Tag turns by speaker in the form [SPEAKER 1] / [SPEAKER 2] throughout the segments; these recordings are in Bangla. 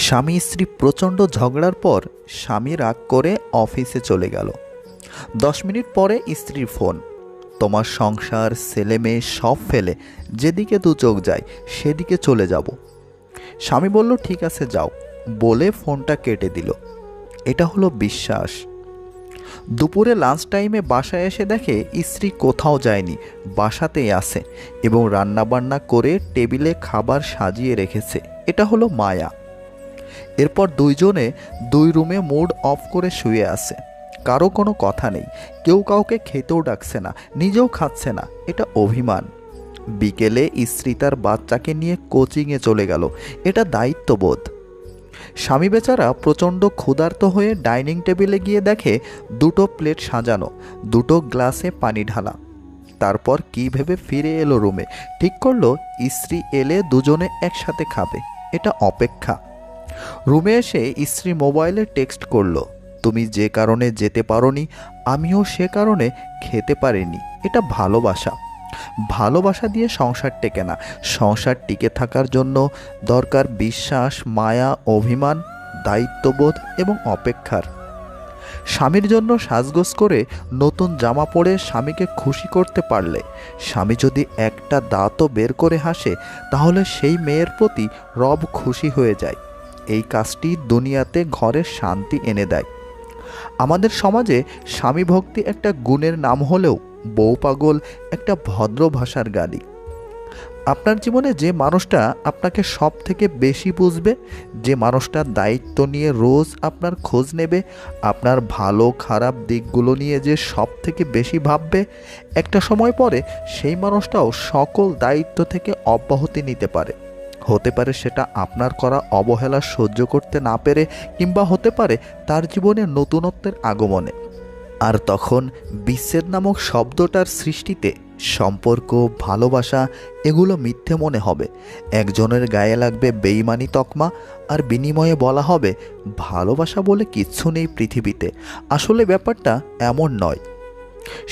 [SPEAKER 1] স্বামী স্ত্রী প্রচণ্ড ঝগড়ার পর স্বামী রাগ করে অফিসে চলে গেল। 10 মিনিট পরে স্ত্রীর ফোন, তোমার সংসার ছেলে মেয়ে সব ফেলে যেদিকে দু চোখ যায় সেদিকে চলে যাব। স্বামী বলল ঠিক আছে যাও, বলে ফোনটা কেটে দিল। এটা হলো বিশ্বাস। দুপুরে লাঞ্চ টাইমে বাসায় এসে দেখে স্ত্রী কোথাও যায়নি, বাসাতেই আছে এবং রান্নাবান্না করে টেবিলে খাবার সাজিয়ে রেখেছে। এটা হলো মায়া। এরপর দুইজনে দুই রুমে মুড অফ করে শুয়ে আছে, কারো কোনো কথা নেই, কেউ কাউকে খেতেও ডাকছে না, নিজেও খাচ্ছে না। এটা অভিমান। বিকেলে স্ত্রী তার বাচ্চাকে নিয়ে কোচিংয়ে চলে গেল। এটা দায়িত্ববোধ। স্বামী বেচারা প্রচণ্ড ক্ষুধার্ত হয়ে ডাইনিং টেবিলে গিয়ে দেখে দুটো প্লেট সাজানো, দুটো গ্লাসে পানি ঢালা। তারপর কি ভেবে ফিরে এলো রুমে, ঠিক করলো স্ত্রী এলে দুজনে একসাথে খাবে। এটা অপেক্ষা। রুমে এসে স্ত্রী মোবাইলে টেক্সট করলো, তুমি যে কারণে যেতে পারোনি আমিও সে কারণে খেতে পারিনি। এটা ভালোবাসা। ভালোবাসা দিয়ে সংসার টেকে না। সংসার টিকে থাকার জন্য দরকার বিশ্বাস, মায়া, অভিমান, দায়িত্ববোধ এবং অপেক্ষার। স্বামীর জন্য সাজগোজ করে নতুন জামা পরে স্বামীকে খুশি করতে পারলে, স্বামী যদি একটা দাঁতও বের করে হাসে, তাহলে সেই মেয়ের প্রতি রব খুশি হয়ে যায়। এই কাজটি দুনিয়াতে ঘরে শান্তি এনে দেয়। আমাদের সমাজে স্বামী ভক্তি একটা গুণের নাম হলেও বউ পাগল একটা ভদ্র ভাষার গালি। আপনার জীবনে যে মানুষটা আপনাকে সব থেকে বেশি বুঝবে, যে মানুষটা দায়িত্ব নিয়ে রোজ আপনার খোঁজ নেবে, আপনার ভালো খারাপ দিকগুলো নিয়ে যে সব থেকে বেশি ভাববে, একটা সময় পরে সেই মানুষটাও সকল দায়িত্ব থেকে অব্যাহতি নিতে পারে। হতে পারে সেটা আপনার করা অবহেলা সহ্য করতে না পেরে, কিংবা হতে পারে তার জীবনে নতুনত্বের আগমনে। আর তখন বিচ্ছেদ নামক শব্দটার সৃষ্টিতে সম্পর্ক, ভালোবাসা এগুলো মিথ্যে মনে হবে। একজনের গায়ে লাগবে বেঈমানি তকমা, আর বিনিময়ে বলা হবে ভালোবাসা বলে কিচ্ছু নেই পৃথিবীতে। আসলে ব্যাপারটা এমন নয়।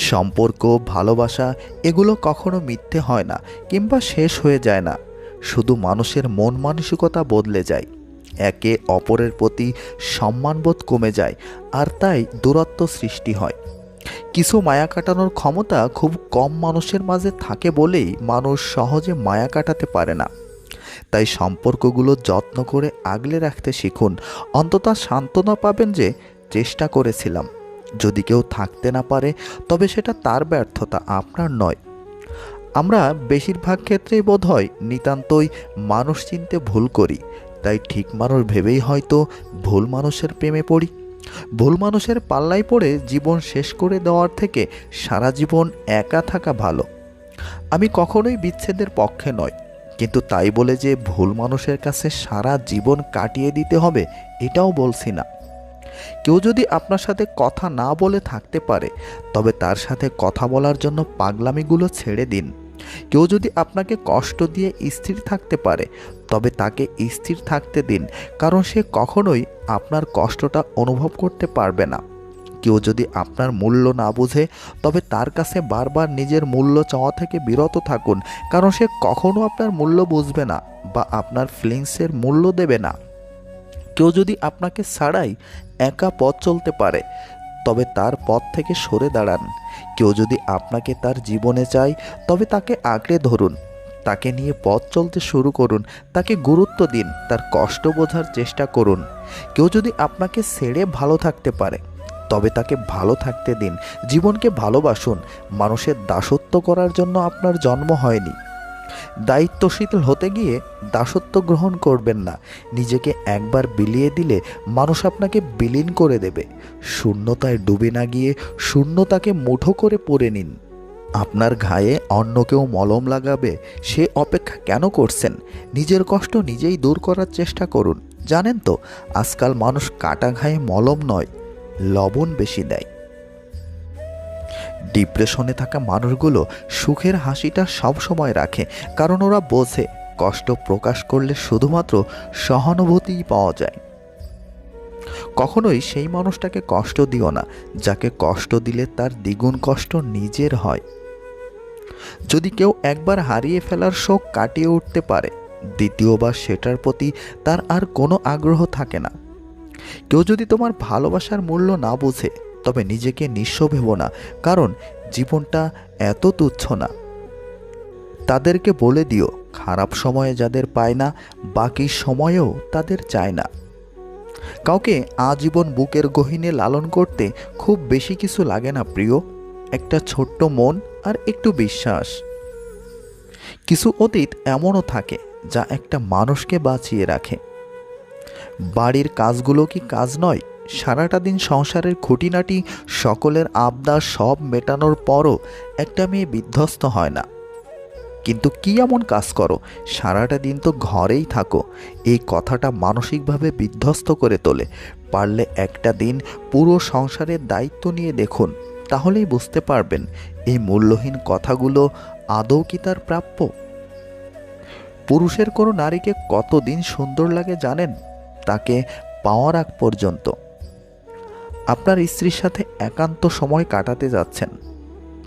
[SPEAKER 1] সম্পর্ক, ভালোবাসা এগুলো কখনো মিথ্যে হয় না কিংবা শেষ হয়ে যায় না। শুধু মানুষের মন মানসিকতা বদলে যায়, একে অপরের প্রতি সম্মানবোধ কমে যায়, আর তাই দূরত্ব সৃষ্টি হয়। কিছু মায়া কাটানোর ক্ষমতা খুব কম মানুষের মাঝে থাকে বলেই মানুষ সহজে মায়া কাটাতে পারে না। তাই সম্পর্কগুলো যত্ন করে আগলে রাখতে শিখুন। অন্তত সান্ত্বনা পাবেন যে চেষ্টা করেছিলাম। যদি কেউ থাকতে না পারে তবে সেটা তার ব্যর্থতা, আপনার নয়। আমরা বেশিরভাগ ক্ষেত্রেই বোধহয় নিতান্তই মানুষ চিনতে ভুল করি। তাই ঠিক মানুষ ভেবেই হয়তো ভুল মানুষের প্রেমে পড়ি। ভুল মানুষের পাল্লায় পড়ে জীবন শেষ করে দেওয়ার থেকে সারা জীবন একা থাকা ভালো। আমি কখনোই বিচ্ছেদের পক্ষে নয়, কিন্তু তাই বলে যে ভুল মানুষের কাছে সারা জীবন কাটিয়ে দিতে হবে এটাও বলছি না। কেউ যদি আপনার সাথে কথা না বলে থাকতে পারে, তবে তার সাথে কথা বলার জন্য পাগলামিগুলো ছেড়ে দিন। কেউ যদি আপনাকে কষ্ট দিয়ে স্থির থাকতে পারে, তবে তাকে স্থির থাকতে দিন, কারণ সে কখনোই আপনার কষ্টটা অনুভব করতে পারবে না। কেউ যদি আপনার মূল্য না বুঝে, তবে তার কাছে বারবার নিজের মূল্য চাওয়া থেকে বিরত থাকুন, কারণ সে কখনো আপনার মূল্য বুঝবে না বা আপনার ফিলিংসের মূল্য দেবে না। কেউ যদি আপনাকে ছাড়াই একা পথ চলতে পারে, তবে তার পথ থেকে সরে দাঁড়ান। কেউ যদি আপনাকে তার জীবনে চায়, তবে তাকে আঁকড়ে ধরুন, তাকে নিয়ে পথ চলতে শুরু করুন, তাকে গুরুত্ব দিন, তার কষ্ট বোঝার চেষ্টা করুন। কেউ যদি আপনাকে ছেড়ে ভালো থাকতে পারে, তবে তাকে ভালো থাকতে দিন। জীবনকে ভালোবাসুন। মানুষের দাসত্ব করার জন্য আপনার জন্ম হয়নি। দায়িত্বশীল হতে গিয়ে দাসত্ব গ্রহণ করবেন না। নিজেকে একবার বিলিয়ে দিলে মানুষ আপনাকে বিলীন করে দেবে। শূন্যতায় ডুবে না গিয়ে শূন্যতাকে মুঠো করে পড়ে নিন। আপনার ঘায়ে অন্য কেউ মলম লাগাবে সে অপেক্ষা কেন করছেন? নিজের কষ্ট নিজেই দূর করার চেষ্টা করুন। জানেন তো, আজকাল মানুষ কাটা ঘায়ে মলম নয়, লবণ বেশি দেয়। ডিপ্রেশনে থাকা মানুষগুলো সুখের হাসিটা সব সময় রাখে, কারণ ওরা বোঝে কষ্ট প্রকাশ করলে শুধুমাত্র সহানুভূতিই পাওয়া যায়। কখনোই সেই মানুষটাকে কষ্ট দিও না যাকে কষ্ট দিলে তার দ্বিগুণ কষ্ট নিজের হয়। যদি কেউ একবার হারিয়ে ফেলার শোক কাটিয়ে উঠতে পারে, দ্বিতীয়বার সেটার প্রতি তার আর কোনো আগ্রহ থাকে না। কেউ যদি তোমার ভালোবাসার মূল্য না বোঝে তবে নিজেকে নিঃস্ব ভেবো না, কারণ জীবনটা এত তুচ্ছ না। তাদেরকে বলে দিও, খারাপ সময়ে যাদের পায় না বাকি সময়েও তাদের চায় না। কাউকে আজীবন বুকের গহীনে লালন করতে খুব বেশি কিছু লাগে না প্রিয়, একটা ছোট্ট মন আর একটু বিশ্বাস। কিছু অতীত এমনও থাকে যা একটা মানুষকে বাঁচিয়ে রাখে। বাড়ির কাজগুলো কি কাজ নয়? সারাটা দিন সংসারের খুঁটিনাটি সকলের আবদার সব মেটানোর পরও একটা মেয়ে বিধ্বস্ত হয় না। কিন্তু কি এমন কাজ করো, সারাটা দিন তো ঘরেই থাকো, এই কথাটা মানসিকভাবে বিধ্বস্ত করে তোলে। পারলে একটা দিন পুরো সংসারের দায়িত্ব নিয়ে দেখুন, তাহলেই বুঝতে পারবেন এই মূল্যহীন কথাগুলো আদৌ কি তার প্রাপ্য। পুরুষের কোনো নারীকে কতদিন সুন্দর লাগে জানেন? তাকে পাওয়ার আগ পর্যন্ত। আপনার স্ত্রীর সাথে একান্ত সময় কাটাতে যাচ্ছেন,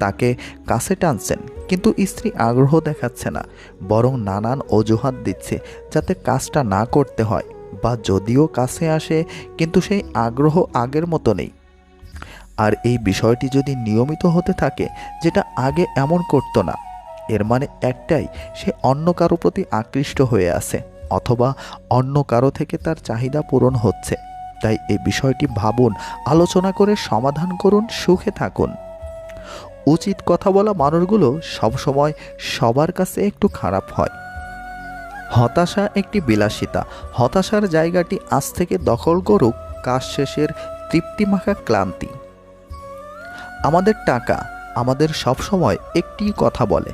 [SPEAKER 1] তাকে কাছে টানছেন, কিন্তু স্ত্রী আগ্রহ দেখাচ্ছে না, বরং নানান অজুহাত দিচ্ছে যাতে কাজটা না করতে হয়, বা যদিও কাছে আসে কিন্তু সেই আগ্রহ আগের মতো নেই। আর এই বিষয়টি যদি নিয়মিত হতে থাকে, যেটা আগে এমন করতো না, এর মানে একটাই, সে অন্য কারো প্রতি আকৃষ্ট হয়ে আছে, অথবা অন্য কারো থেকে তার চাহিদা পূরণ হচ্ছে। তাই এই বিষয়টি ভাবুন, আলোচনা করে সমাধান করুন, সুখে থাকুন। উচিত কথা বলা মানুষগুলো সবসময় সবার কাছে একটু খারাপ হয়। হতাশা একটি বিলাসিতা, হতাশার জায়গাটি আজ থেকে দখল করুক কাজ শেষের তৃপ্তিমাখা ক্লান্তি। আমাদের টাকা আমাদের সবসময় একটি কথা বলে,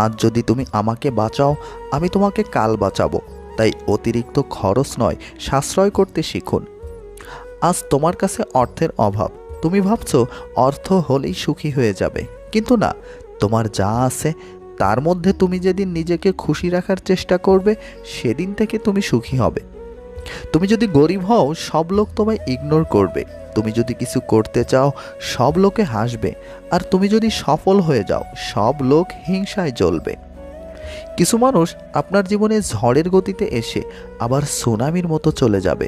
[SPEAKER 1] আজ যদি তুমি আমাকে বাঁচাও আমি তোমাকে কাল বাঁচাবো। তাই অতিরিক্ত খরচ নয়, সাশ্রয় করতে শিখুন। আজ তোমার কাছে অর্থের অভাব, তুমি ভাবছো অর্থ হলেই সুখী হয়ে যাবে, কিন্তু না, তোমার যা আছে তার মধ্যে তুমি যেদিন নিজেকে খুশি রাখার চেষ্টা করবে সেদিন থেকে তুমি সুখী হবে। তুমি যদি গরিব হও সব লোক তোমায় ইগনোর করবে, তুমি যদি কিছু করতে চাও সব লোকে হাসবে, আর তুমি যদি সফল হয়ে যাও সব লোক হিংসায় জ্বলবে। কিছু মানুষ আপনার জীবনে ঝড়ের গতিতে এসে আবার সুনামির মতো চলে যাবে,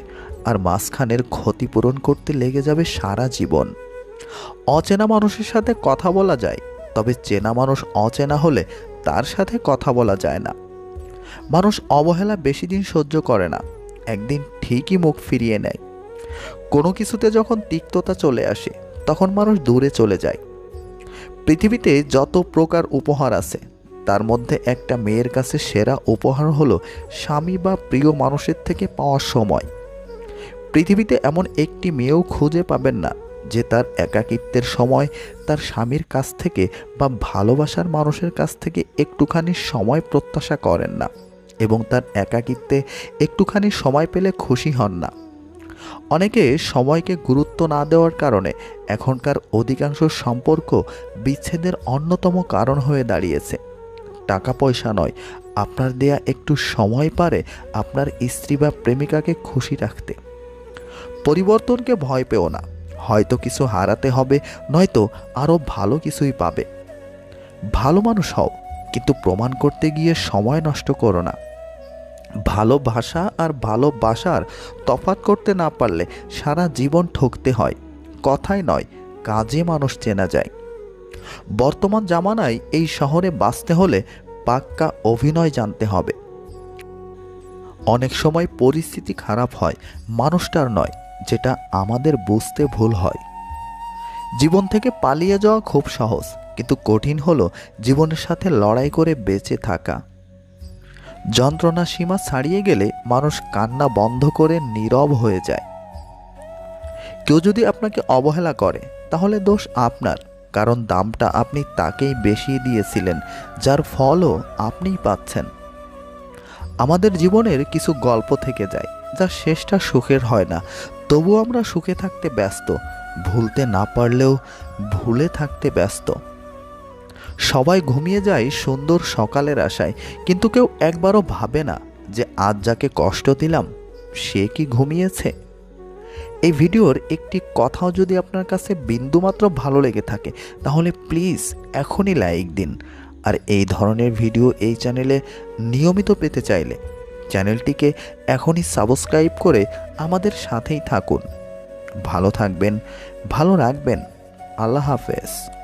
[SPEAKER 1] আর মাঝখানের ক্ষতিপূরণ করতে লেগে যাবে সারা জীবন। অচেনা মানুষের সাথে কথা বলা যায়, তবে চেনা মানুষ অচেনা হলে তার সাথে কথা বলা যায় না। মানুষ অবহেলা বেশি দিন সহ্য করে না, একদিন ঠিকই মুখ ফিরিয়ে নেয়। কোনো কিছুতে যখন তিক্ততা চলে আসে তখন মানুষ দূরে চলে যায়। পৃথিবীতে যত প্রকার উপহার আছে তার মধ্যে একটা মেয়ের কাছে সেরা উপহার হলো স্বামী বা প্রিয় মানুষের থেকে পাওয়ার সময়। পৃথিবীতে এমন একটি মেয়েও খুঁজে পাবেন না যে তার একাকিত্বের সময় তার স্বামীর কাছ থেকে বা ভালোবাসার মানুষের কাছ থেকে একটুখানি সময় প্রত্যাশা করেন না, এবং তার একাকিত্বে একটুখানি সময় পেলে খুশি হন না। অনেকে সময়কে গুরুত্ব না দেওয়ার কারণে এখনকার অধিকাংশ সম্পর্ক বিচ্ছেদের অন্যতম কারণ হয়ে দাঁড়িয়েছে। টাকা পয়সা নয়, আপনার দেয়া একটু সময় পারে আপনার স্ত্রী বা প্রেমিকাকে খুশি রাখতে। পরিবর্তনকে ভয় পেও না, হয়তো কিছু হারাতে হবে, নয়তো আরও ভালো কিছুই পাবে। ভালো মানুষ হও, কিন্তু প্রমাণ করতে গিয়ে সময় নষ্ট করো না। ভালোবাসা আর ভালোবাসার তফাৎ করতে না পারলে সারা জীবন ঠকতে হয়। কথায় নয়, কাজে মানুষ চেনা যায়। বর্তমান জামানায় এই শহরে বাঁচতে হলে পাক্কা অভিনয় জানতে হবে। অনেক সময় পরিস্থিতি খারাপ হয় মানুষটার নয়, যেটা আমাদের বুঝতে ভুল হয়। জীবন থেকে পালিয়ে যাওয়া খুব সহজ, কিন্তু কঠিন হলো জীবনের সাথে লড়াই করে বেঁচে থাকা। যন্ত্রণা সীমা ছাড়িয়ে গেলে মানুষ কান্না বন্ধ করে নীরব হয়ে যায়। কেউ যদি আপনাকে অবহেলা করে তাহলে দোষ আপনার, কারণ দামটা আপনি তাকেই বেশি দিয়েছিলেন, যার ফলও আপনিই পাচ্ছেন। আমাদের জীবনের কিছু গল্প থেকে যায় যা শেষটা সুখের হয় না, তবু আমরা সুখে থাকতে ব্যস্ত, ভুলতে না পারলেও ভুলে থাকতে ব্যস্ত। সবাই ঘুমিয়ে যায় সুন্দর সকালের আশায়, কিন্তু কেউ একবারও ভাবে না যে আজ যাকে কষ্ট দিলাম সে কি ঘুমিয়েছে। এই ভিডিওর একটি কথাও যদি আপনার কাছে বিন্দুমাত্র ভালো লেগে থাকে তাহলে প্লিজ এখনই লাইক দিন। আর এই ধরনের ভিডিও এই চ্যানেলে নিয়মিত পেতে চাইলে চ্যানেলটিকে এখনই সাবস্ক্রাইব করে আমাদের সাথেই থাকুন। ভালো থাকবেন, ভালো রাখবেন। আল্লাহ হাফেজ।